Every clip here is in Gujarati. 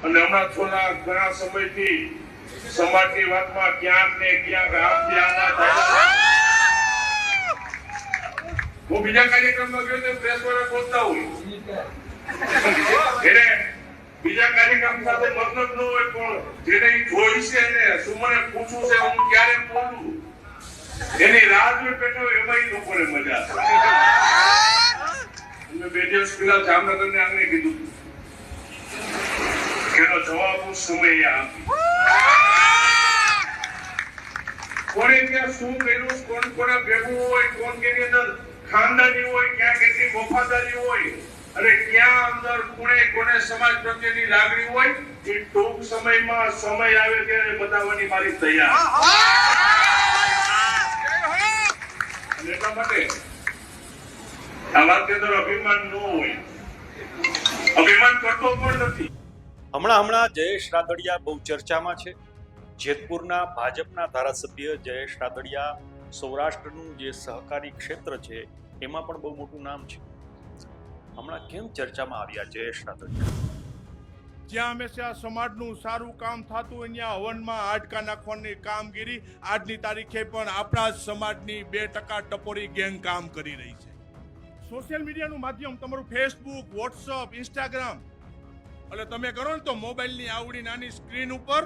અને હમણાં થોડા ઘણા સમયથી સમાજની વાતમાં ક્યાંક ને ક્યાંક હું બીજા કાર્યક્રમમાં ગયો તો પ્રેસ વાળા બોલતા હોય એને બીજા કાર્યક્રમ સાથે મતલબ ન હોય, પણ જેને જોઈ છે ને શું મને પૂછવું છે હું ક્યારે બોલું એની રાહ જોઈ બેઠો એમાં લોકોને મજા આવે. મેં 2 દિવસ પહેલા જામનગરને આંગણે કીધું એનો જવાબ હું સમય કોને ક્યાં શું કર્યું, કોણ કોને ભેગું હોય, કોણ કેની અંદર ખાનદાની હોય, ક્યાં કેટલી વફાદારી હોય અને ક્યાં અંદર કોને સમાજ પ્રત્યેની લાગણી હોય, એ ટૂંક સમયમાં સમય આવે ત્યારે બતાવવાની મારી તૈયાર. એટલા માટે આ વાત કે અભિમાન ન હોય, અભિમાન કરતો પણ નથી. હમણાં જયેશ રાદડિયા બહુ ચર્ચામાં છે. જેતપુરના ભાજપના ધારાસભ્ય જયેશ રાદડિયા સૌરાષ્ટ્રનું જે સહકારી ક્ષેત્ર છે એમાં પણ બહુ મોટું નામ છે. હમણાં કેમ ચર્ચામાં આવ્યા જયેશ રાદડિયા? જ્યાં હંમેશા સમાજનું સારું કામ થતું હોય ત્યાં હવનમાં હાડકા નાખવાની કામગીરી આજની તારીખે પણ આપણા જ સમાજની 2% ટપોરી ગેંગ કામ કરી રહી છે. સોશિયલ મીડિયાનું માધ્યમ તમારું ફેસબુક, વોટ્સઅપ, ઇન્સ્ટાગ્રામ, એટલે તમે કરો ને તો મોબાઈલની આવડી નાની સ્ક્રીન ઉપર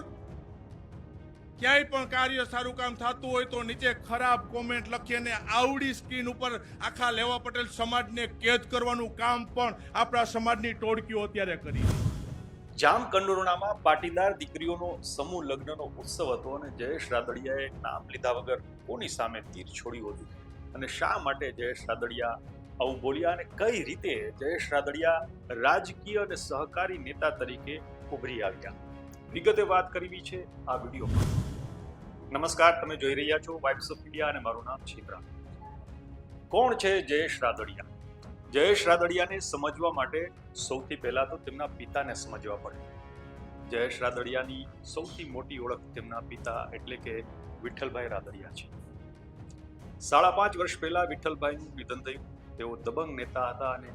ક્યાંય પણ કાર્ય સારું કામ થતું હોય તો નીચે ખરાબ કોમેન્ટ લખીને આવડી સ્ક્રીન ઉપર આખા લેવા પટેલ સમાજને કેદ કરવાનું કામ પણ આપણા સમાજની ટોળકીઓ અત્યારે કરી. જામકંડોરણામાં પાટીદાર દીકરીઓનો સમૂહ લગ્નનો ઉત્સવ હતો અને જયેશ રાદડિયાએ નામ લીધા વગર કોની સામે તીર છોડ્યું હતું અને શા માટે જયેશ રાદડિયા આવું બોલ્યા અને કઈ રીતે જયેશ રાદડિયા રાજકીય અને સહકારી નેતા તરીકે ઉભરી આવ્યા, વિગતે વાત કરવી છે આ વિડીયોમાં. નમસ્કાર, તમે જોઈ રહ્યા છો વાઇબ્સ ઓફ ઇન્ડિયા અને મારું નામ છે ઇમરાન. કોણ છે જયેશ રાદડિયા? જયેશ રાદડિયાને સમજવા માટે સૌથી પહેલા તો તેમના પિતાને સમજવા પડે. જયેશ રાદડિયાની સૌથી મોટી ઓળખ તેમના પિતા એટલે કે વિઠ્ઠલભાઈ રાદડિયા છે. 5.5 વર્ષ પહેલા વિઠ્ઠલભાઈનું નિધન થયું. તેઓ દબંગ નેતા હતા અને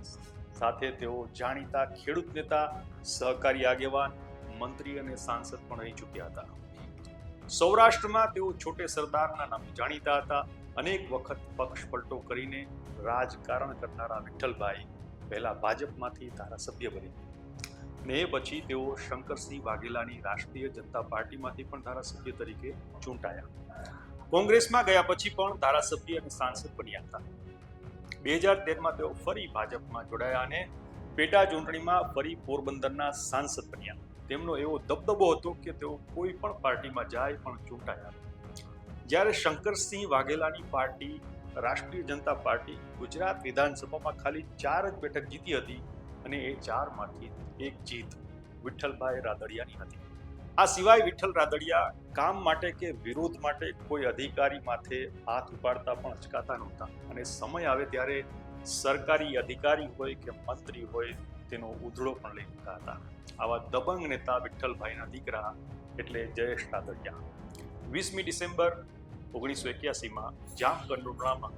સાથે તેઓ જાણીતા ખેડૂત નેતા, સહકારી આગેવાન, મંત્રી અને સાંસદ પણ રહી ચૂક્યા હતા. સૌરાષ્ટ્રમાં તેઓ છોટે સરદારના નામે જાણીતા હતા. અનેક વખત પક્ષ પલટો કરીને રાજકારણ કરનારા વિઠ્ઠલભાઈ પહેલા ભાજપમાંથી ધારાસભ્ય બન્યા ને પછી તેઓ શંકરસિંહ વાઘેલાની રાષ્ટ્રીય જનતા પાર્ટીમાંથી પણ ધારાસભ્ય તરીકે ચૂંટાયા. કોંગ્રેસમાં ગયા પછી પણ ધારાસભ્ય અને સાંસદ બન્યા હતા. 2013માં તેઓ ફરી ભાજપમાં જોડાયા અને પેટા ચૂંટણીમાં ફરી પોરબંદરના સાંસદ બન્યા. તેમનો એવો દબદબો હતો કે તેઓ કોઈ પણ પાર્ટીમાં જાય પણ ચૂંટાયા. જ્યારે શંકરસિંહ વાઘેલાની પાર્ટી રાષ્ટ્રીય જનતા પાર્ટી ગુજરાત વિધાનસભામાં ખાલી 4 જ બેઠક જીતી હતી અને એ 4માંથી એક જીત વિઠ્ઠલભાઈ રાદડિયાની હતી. આ સિવાય વિઠ્ઠલ રાદડિયા કામ માટે કે વિરોધ માટે કોઈ અધિકારી માથે હાથ ઉપાડતા પણ અચકાતા નહોતા અને સમય આવે ત્યારે સરકારી અધિકારી હોય કે મંત્રી હોય તેનો ઉધડો પણ લઈ લેતા હતા. આવા દબંગ નેતા વિઠ્ઠલભાઈના દીકરા એટલે જયેશ રાદડિયા. 20મી ડિસેમ્બર 1981માં જામકંડોરણામાં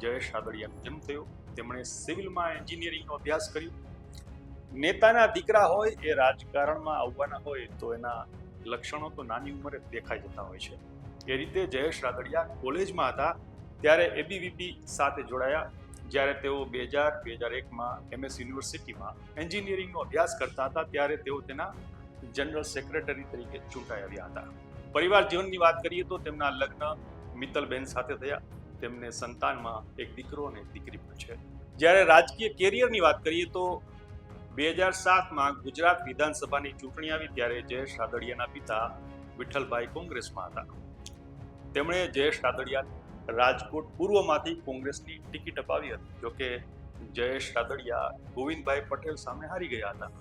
જયેશ રાદડિયાનો જન્મ થયો. તેમણે સિવિલમાં એન્જિનિયરિંગનો અભ્યાસ કર્યો. નેતાના દીકરા હોય એ રાજકારણમાં આવવાના હોય તો એના લક્ષણો તો નાની ઉંમરે દેખાઈ જતા હોય છે. એ રીતે જયેશ રાદડિયા કોલેજમાં હતા ત્યારે એબીવીપી સાથે જોડાયા. જ્યારે તેઓ 2001માં MS યુનિવર્સિટીમાં એન્જિનિયરિંગનો અભ્યાસ કરતા હતા ત્યારે તેઓ તેના જનરલ સેક્રેટરી તરીકે ચૂંટાઈ આવ્યા હતા. પરિવાર જીવનની વાત કરીએ તો તેમના લગ્ન મિત્તલબેન સાથે થયા. તેમને સંતાનમાં એક દીકરો અને એક દીકરી પણ છે. જ્યારે રાજકીય કેરિયરની વાત કરીએ તો 2007માં ગુજરાત વિધાનસભાની ચૂંટણી આવી ત્યારે જયેશ રાદડિયાના પિતા વિઠ્ઠલભાઈ કોંગ્રેસમાં હતા. તેમણે જયેશ રાદડિયા રાજકોટ પૂર્વમાંથી કોંગ્રેસની ટિકિટ અપાવી હતી. જોકે જયેશ રાદડિયા ગોવિંદભાઈ પટેલ સામે હારી ગયા હતા.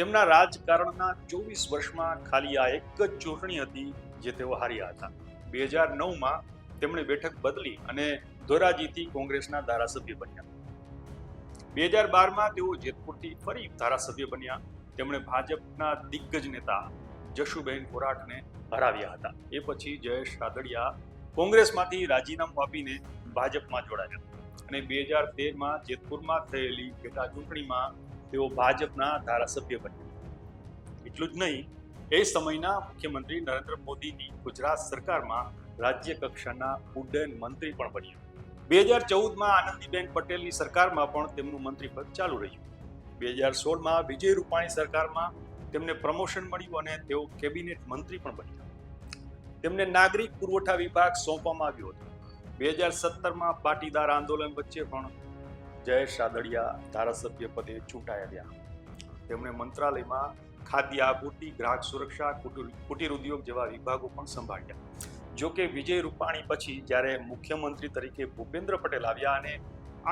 તેમના રાજકારણના 24 વર્ષમાં ખાલી આ એક જ ચૂંટણી હતી જે તેઓ હાર્યા હતા. 2009માં તેમણે બેઠક બદલી અને ધોરાજીથી કોંગ્રેસના ધારાસભ્ય બન્યા. 2012માં તેઓ જેતપુરથી ફરી ધારાસભ્ય બન્યા. તેમણે ભાજપના દિગ્ગજ નેતા જશુબેન કોરાટને હરાવ્યા હતા. એ પછી જયેશ રાદડિયા કોંગ્રેસમાંથી રાજીનામું આપીને ભાજપમાં જોડાયા અને 2013માં જેતપુરમાં થયેલી પેટા ચૂંટણીમાં તેઓ ભાજપના ધારાસભ્ય બન્યા. એટલું જ નહીં, એ સમયના મુખ્યમંત્રી નરેન્દ્ર મોદીની ગુજરાત સરકારમાં રાજ્ય કક્ષાના ઉડ્ડયન મંત્રી પણ બન્યા. 2014માં આનંદીબેન પટેલની સરકારમાં પણ તેમનું મંત્રીપદ ચાલુ રહ્યું. 2016માં વિજય રૂપાણી સરકારમાં તેમને પ્રમોશન મળ્યું અને તેઓ કેબિનેટ મંત્રી પણ બન્યા. તેમને નાગરિક પુરવઠા વિભાગ સોંપવામાં આવ્યો હતો. 2017માં પાટીદાર આંદોલન વચ્ચે પણ જયેશ રાદડિયા ધારાસભ્ય પદે ચૂંટાઈ આવ્યા. તેમણે મંત્રાલયમાં ખાદ્ય આપૂર્તિ, ગ્રાહક સુરક્ષા, કુટીર ઉદ્યોગ જેવા વિભાગો પણ સંભાળ્યા. જો કે વિજય રૂપાણી પછી જ્યારે મુખ્યમંત્રી તરીકે ભૂપેન્દ્ર પટેલ આવ્યા અને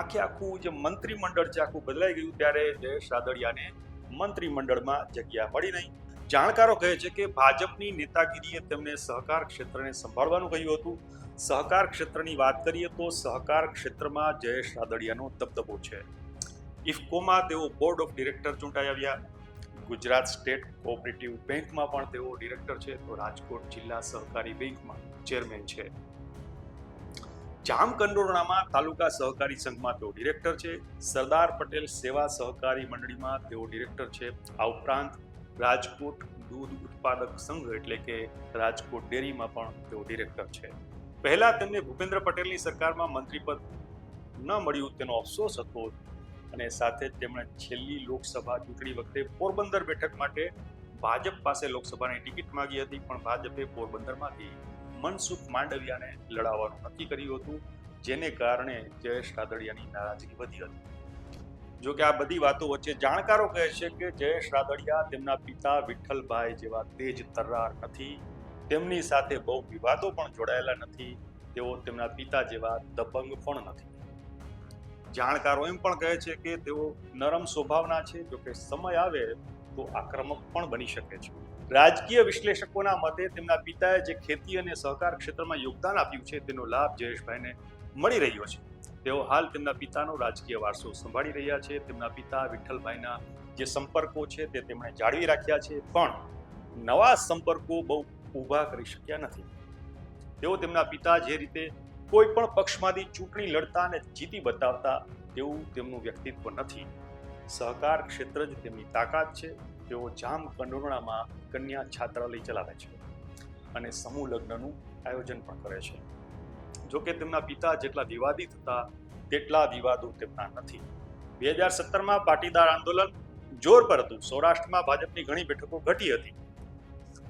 આખું જે મંત્રીમંડળ છે આખું બદલાઈ ગયું, ત્યારે જયેશ રાદડિયાને મંત્રીમંડળમાં જગ્યા મળી નહીં. જાણકારો કહે છે કે ભાજપની નેતાગીરીએ તેમને સહકાર ક્ષેત્રને સંભાળવાનું કહ્યું હતું. સહકાર ક્ષેત્રની વાત કરીએ તો સહકાર ક્ષેત્રમાં જયેશ રાદડિયાનો દબદબો છે. ઇફકોમાં તેઓ બોર્ડ ઓફ ડિરેક્ટર ચૂંટાઈ આવ્યા. ગુજરાત સ્ટેટ કોઓપરેટિવ બેંકમાં પણ તેઓ ડિરેક્ટર છે, તો રાજકોટ જિલ્લા સહકારી બેંકમાં ચેરમેન છે. જામકંડોરણામાં તાલુકા સહકારી સંઘમાં તેઓ ડિરેક્ટર છે. સરદાર પટેલ સેવા સહકારી મંડળીમાં તેઓ ડિરેક્ટર છે. આ ઉપરાંત રાજકોટ દૂધ ઉત્પાદક સંઘ એટલે કે રાજકોટ ડેરીમાં પણ તેઓ ડિરેક્ટર છે. પહેલા તેમને ભૂપેન્દ્ર પટેલની સરકારમાં મંત્રીપદ ન મળ્યું તેનો અફસોસ હતો અને સાથે જ તેમણે છેલ્લી લોકસભા ચૂંટણી વખતે પોરબંદર બેઠક માટે ભાજપ પાસે લોકસભાની ટિકિટ માંગી હતી, પણ ભાજપે પોરબંદરમાંથી મનસુખ માંડવિયાને લડાવવાનું નક્કી કર્યું હતું, જેને કારણે જયેશ રાદડિયાની નારાજગી વધી હતી. જો કે આ બધી વાતો વચ્ચે જાણકારો કહે છે કે જયેશ રાદડિયા તેમના પિતા વિઠ્ઠલભાઈ જેવા તેજ તર્રાર નથી. તેમની સાથે બહુ વિવાદો પણ જોડાયેલા નથી. તેઓ તેમના પિતા જેવા દબંગ પણ નથી. જાણકારો એમ પણ કહે છે કે તેઓ નરમ સ્વભાવના છે, જો કે સમય આવે તો આક્રમક પણ બની શકે છે. રાજકીય વિશ્લેષકોના મતે તેમના પિતાએ જે ખેતી અને સહકાર ક્ષેત્રમાં યોગદાન આપ્યું છે તેનો લાભ જયેશભાઈને મળી રહ્યો છે. તેઓ હાલ તેમના પિતાનો રાજકીય વારસો સંભાળી રહ્યા છે. તેમના પિતા વિઠ્ઠલભાઈના જે સંપર્કો છે તે તેમણે જાળવી રાખ્યા છે, પણ નવા સંપર્કો બહુ ઊભા કરી શક્યા નથી. તેઓ તેમના પિતા જે રીતે કોઈ પણ પક્ષમાંથી ચૂંટણી લડતા અને જીતી બતાવતા તેવું તેમનું વ્યક્તિત્વ નથી. સહકાર ક્ષેત્ર જ તેમની તાકાત છે. તેઓ જામકંડોરણામાં કન્યા છાત્રાલય ચલાવે છે અને સમૂહ લગ્નનું આયોજન પણ કરે છે. જો કે તેમના પિતા જેટલા વિવાદિત હતા તેટલા વિવાદો તેમના નથી. 2017માં પાટીદાર આંદોલન જોર પર હતું. સૌરાષ્ટ્રમાં ભાજપની ઘણી બેઠકો ઘટી હતી.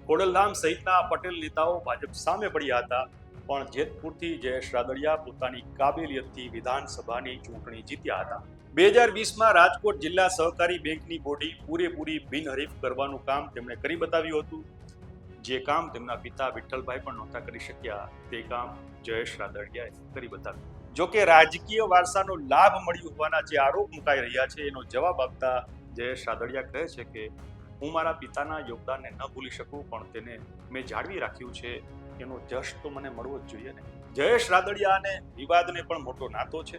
ખોડલધામ સહિતના પટેલ નેતાઓ ભાજપ સામે પડ્યા હતા, પણ જેતપુરથી જયેશ રાદડિયા પોતાની કાબેલિયતથી વિધાનસભાની ચૂંટણી જીત્યા હતા. 2020માં રાજકોટ જિલ્લા સહકારી બેંકની બોડી પૂરેપૂરી બિનહરીફ કરવાનું કામ તેમણે કરી બતાવ્યું હતું. જે કામ તેમના પિતા વિઠ્ઠલભાઈ પણ નહોતા કરી શક્યા તે કામ જયેશ રાદડિયાએ કરી બતાવ્યું. જો કે રાજકીય વારસાનો લાભ મળ્યો હોવાના જે આરોપ મુકાઈ રહ્યા છે એનો જવાબ આપતા જયેશ રાદડિયા કહે છે કે હું મારા પિતાના યોગદાનને ન ભૂલી શકું, પણ તેને મેં જાળવી રાખ્યું છે. એનો જશ તો મને મળવો જ જોઈએ ને. જયેશ રાદડિયા અને વિવાદને પણ મોટો નાતો છે.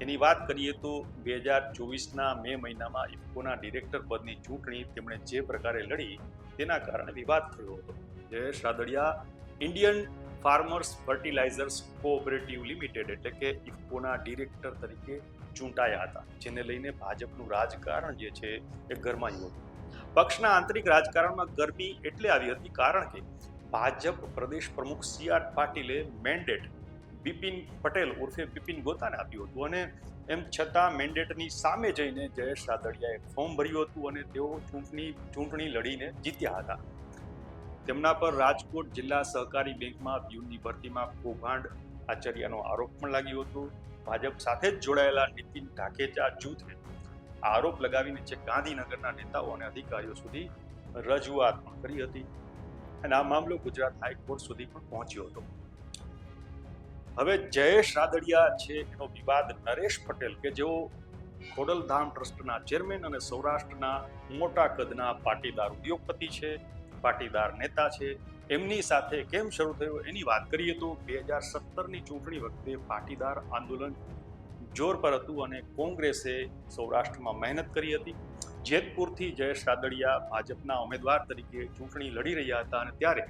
એની વાત કરીએ તો 2024ના મે મહિનામાં ઇફકોના ડિરેક્ટર પદની ચૂંટણી તેમણે જે પ્રકારે લડી તેના કારણે વિવાદ થયો હતો. Jayesh Radadiya Indian farmers fertilisers cooperative limited એટલે કે ઇફકોના ડિરેક્ટર તરીકે ચૂંટાયા હતા, જેને લઈને ભાજપનું રાજકારણ જે છે એ ગરમાયું હતું. પક્ષના આંતરિક રાજકારણમાં ગરમી એટલે આવી હતી કારણ કે ભાજપ પ્રદેશ પ્રમુખ CR પાટીલે મેન્ડેટ બિપિન પટેલ ઉર્ફે બિપિન ગોતાને આપ્યું હતું અને એમ છતાં મેન્ડેટની સામે જઈને જયેશ રાદડિયાએ ફોર્મ ભર્યું હતું અને તેઓ ચૂંટણી લડીને જીત્યા હતા. તેમના પર રાજકોટ જિલ્લા સહકારી બેંકમાં પ્યુનની ભરતીમાં કૌભાંડ આચર્યાનો આરોપ પણ લાગ્યો હતો. ભાજપ સાથે જ જોડાયેલા નીતિન ઢાકેચા જૂથે આરોપ લગાવીને જે ગાંધીનગરના નેતાઓ અને અધિકારીઓ સુધી રજૂઆત પણ કરી હતી અને આ મામલો ગુજરાત હાઈકોર્ટ સુધી પણ પહોંચ્યો હતો. હવે જયેશ રાદડિયા છે એનો વિવાદ નરેશ પટેલ કે જેઓ ખોડલધામ ટ્રસ્ટના ચેરમેન અને સૌરાષ્ટ્રના મોટા કદના પાટીદાર ઉદ્યોગપતિ છે, પાટીદાર નેતા છે, એમની સાથે કેમ શરૂ થયો એની વાત કરીએ તો 2017ની ચૂંટણી વખતે પાટીદાર આંદોલન જોર પર હતું અને કોંગ્રેસે સૌરાષ્ટ્રમાં મહેનત કરી હતી. જેતપુરથી જયેશ રાદડિયા ભાજપના ઉમેદવાર તરીકે ચૂંટણી લડી રહ્યા હતા અને ત્યારે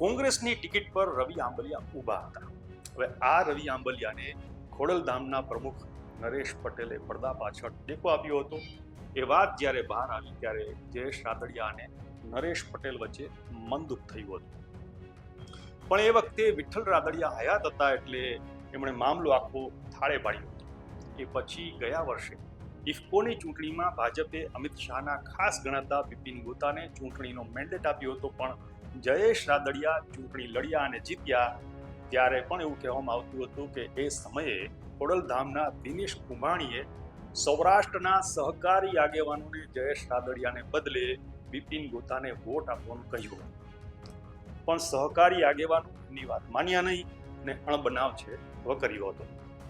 કોંગ્રેસની ટિકિટ પર રવિ આંબલિયા ઊભા હતા. હવે આ રવિ આંબલિયાને ખોડલધામના પ્રમુખ નરેશ પટેલે પડદા પાછળ ટેકો આપ્યો હતો એ વાત જ્યારે બહાર આવી ત્યારે જયેશ રાદડિયા અને નરેશ પટેલ વચ્ચે મનદુખ થયું હતું. પણ એ વખતે વિઠ્ઠલ રાદડિયા હયાત હતા એટલે એમણે મામલો આખો થાળે પાડ્યો હતો. એ પછી ગયા વર્ષે ઇફકોની ચૂંટણીમાં ભાજપે અમિત શાહના ખાસ ગણાતા બિપિન ગોતાને ચૂંટણીનો મેન્ડેટ આપ્યો હતો, પણ જયેશ રાદડિયા ચૂંટણી લડ્યા અને જીત્યા ત્યારે પણ એવું કહેવામાં આવતું હતું કે એ સમયે ખોડલધામના દિનેશ કુંભાણીએ સૌરાષ્ટ્રના સહકારી આગેવાનોને જયેશ રાદડિયાને બદલે બિપિન ગોતાને વોટ આપવાનું કહ્યું. પણ સહકારી આગેવાનોની વાત માન્યા નહીં અને અણબનાવ છે વકર્યો હતો.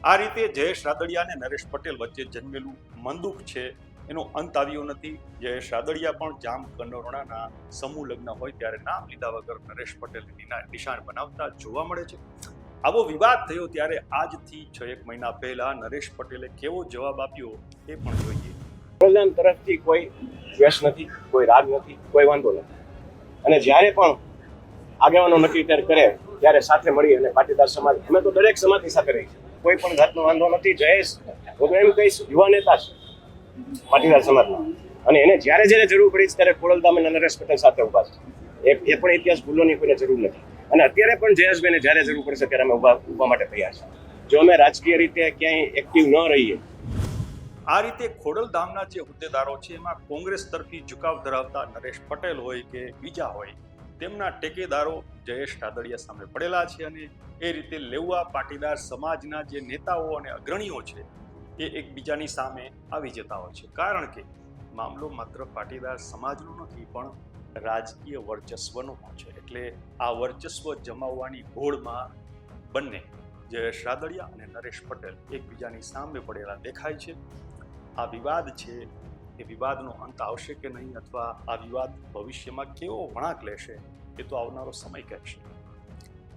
આ રીતે જયેશ રાદડિયા અને નરેશ પટેલ વચ્ચે જન્મેલું મનદુખ છે એનો અંત આવ્યો નથી. જયેશ રાદડિયા પણ જામ કંડોરણાના સમૂહ લગ્ન હોય ત્યારે નામ લીધા વગર નરેશ પટેલને નિશાન બનાવતા જોવા મળે છે. આવો વિવાદ થયો ત્યારે આજથી 6-1 મહિના પહેલા નરેશ પટેલે કેવો જવાબ આપ્યો એ પણ જોઈએ. ખોડલધામ તરફથી કોઈ દ્વેષ નથી, કોઈ રાગ નથી, કોઈ વાંધો નથી. અને જ્યારે પણ આગેવાનો નક્કી કરે ત્યારે સાથે મળી અને પાટીદાર સમાજ, અમે તો દરેક સમાજની સાથે રહી છે, કોઈ પણ જાતનો વાંધો નથી. જયેશ, હું તો એમ કહીશ, યુવા નેતા છે પાટીદાર સમાજના, અને એને જ્યારે જ્યારે જરૂર પડી ત્યારે ખોડલધામ અને નરેશ પટેલ સાથે ઉભા છે. એ પણ ઇતિહાસ ભૂલવાની કોઈને જરૂર નથી. અને અત્યારે પણ જયેશભાઈને જ્યારે જરૂર પડશે ત્યારે અમે ઉભા માટે તૈયાર છે. જો અમે રાજકીય રીતે ક્યાંય એક્ટિવ ન રહીએ. આ રીતે ખોડલધામના જે હોદ્દેદારો છે એમાં કોંગ્રેસ તરફી ઝુકાવ ધરાવતા નરેશ પટેલ હોય કે બીજા હોય, તેમના ટેકેદારો જયેશ રાદડિયા સામે પડેલા છે. અને એ રીતે લેઉવા પાટીદાર સમાજના જે નેતાઓ અને અગ્રણીઓ છે એ એકબીજાની સામે આવી જતા હોય છે. કારણ કે મામલો માત્ર પાટીદાર સમાજનો નથી પણ રાજકીય વર્ચસ્વનો પણ છે. એટલે આ વર્ચસ્વ જમાવવાની હોડમાં બંને જયેશ રાદડિયા અને નરેશ પટેલ એકબીજાની સામે પડેલા દેખાય છે. આ વિવાદ છે એ વિવાદનો અંત આવશે કે નહીં, અથવા આ વિવાદ ભવિષ્યમાં કેવો વળાંક લેશે એ તો આવનારો સમય કહેશે.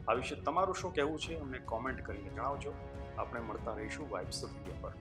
આ વિશે તમારું શું કહેવું છે અમને કોમેન્ટ કરીને જણાવજો. આપણે મળતા રહીશું વાઇબ્સ ઓફ ઇન્ડિયા પર.